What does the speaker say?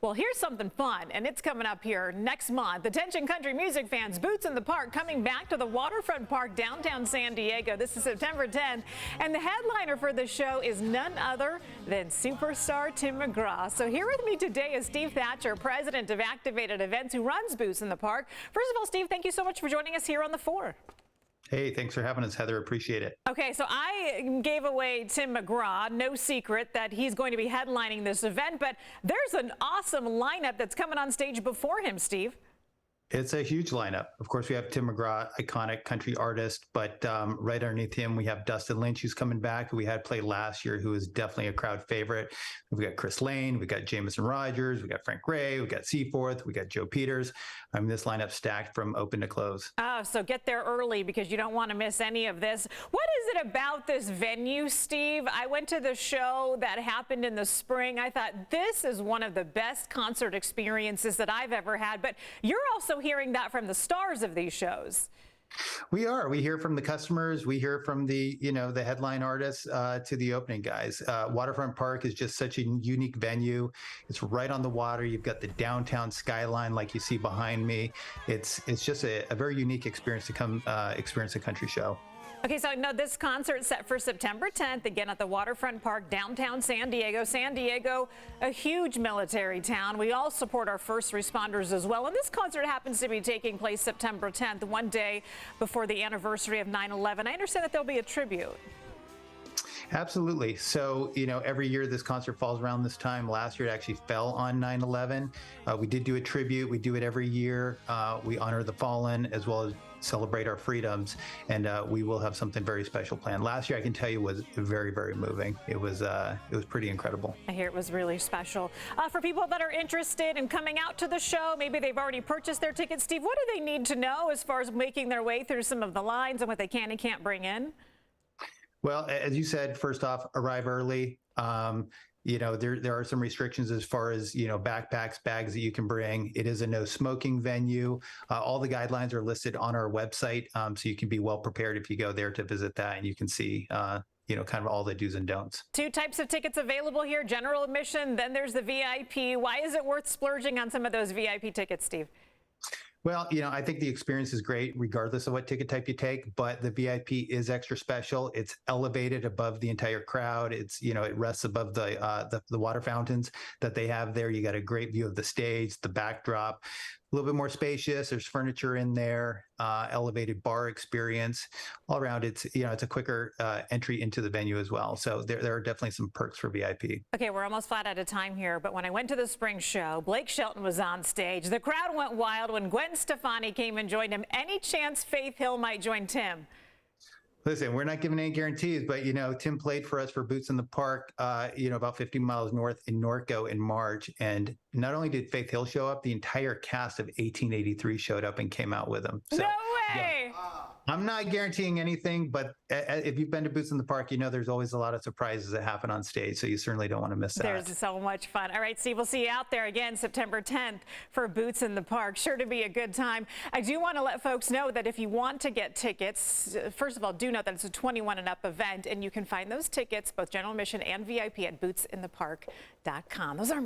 Well, here's something fun, and it's coming up here next month. Attention country music fans, Boots in the Park coming back to the Waterfront Park downtown San Diego. This is September 10th, and the headliner for the show is none other than superstar Tim McGraw. So here with me today is Steve Thatcher, president of Activated Events, who runs Boots in the Park. First of all, Steve, thank you so much for joining us here on The Four. Hey, thanks for having us, Heather. Appreciate it. Okay, so I gave away Tim McGraw. No secret that he's going to be headlining this event, but there's an awesome lineup that's coming on stage before him, Steve. It's a huge lineup. Of course, we have Tim McGraw, iconic country artist, but right underneath him, we have Dustin Lynch, who's coming back, who we had play last year, who is definitely a crowd favorite. We've got Chris Lane, we got Jamison Rogers, we got Frank Gray, we got Seaforth, we got Joe Peters. This lineup stacked from open to close. Oh, so get there early because you don't want to miss any of this. What is it about this venue, Steve? I went to the show that happened in the spring. I thought this is one of the best concert experiences that I've ever had, but you're also hearing that from the stars of these shows. We are. We hear from the customers. We hear from the headline artists to the opening guys. Waterfront Park is just such a unique venue. It's right on the water. You've got the downtown skyline like you see behind me. It's just a very unique experience to come experience a country show. Okay, so no, this concert set for September 10th, again at the Waterfront Park, downtown San Diego. San Diego, a huge military town. We all support our first responders as well. And this concert happens to be taking place September 10th, one day before the anniversary of 9/11. I understand that there'll be a tribute. Absolutely. So, every year this concert falls around this time. Last year it actually fell on 9/11. We did do a tribute. We do it every year. We honor the fallen as well as celebrate our freedoms, and we will have something very special planned. Last year, I can tell you, was very, very moving. It was pretty incredible. I hear it was really special. For people that are interested in coming out to the show, maybe they've already purchased their tickets, Steve, what do they need to know as far as making their way through some of the lines and what they can and can't bring in? Well, as you said, first off, arrive early. There are some restrictions as far as, backpacks, bags that you can bring. It is a no smoking venue. All the guidelines are listed on our website, so you can be well prepared if you go there to visit that, and you can see, kind of all the do's and don'ts. Two types of tickets available here, general admission, then there's the VIP. Why is it worth splurging on some of those VIP tickets, Steve? Well, I think the experience is great regardless of what ticket type you take, but the VIP is extra special. It's elevated above the entire crowd. It's, it rests above the water fountains that they have there. You got a great view of the stage, the backdrop, a little bit more spacious. There's furniture in there, elevated bar experience. All around, it's a quicker entry into the venue as well. So there are definitely some perks for VIP. Okay, we're almost flat out of time here, but when I went to the spring show, Blake Shelton was on stage. The crowd went wild when Gwen Stefani came and joined him. Any chance Faith Hill might join Tim? Listen, we're not giving any guarantees, but, Tim played for us for Boots in the Park, about 50 miles north in Norco in March. And not only did Faith Hill show up, the entire cast of 1883 showed up and came out with him. So, no way! Yeah. I'm not guaranteeing anything, but if you've been to Boots in the Park, there's always a lot of surprises that happen on stage, so you certainly don't want to miss that. There's so much fun. All right, Steve, we'll see you out there again September 10th for Boots in the Park. Sure to be a good time. I do want to let folks know that if you want to get tickets, first of all, do note that it's a 21 and up event, and you can find those tickets, both general admission and VIP, at bootsinthepark.com. Those are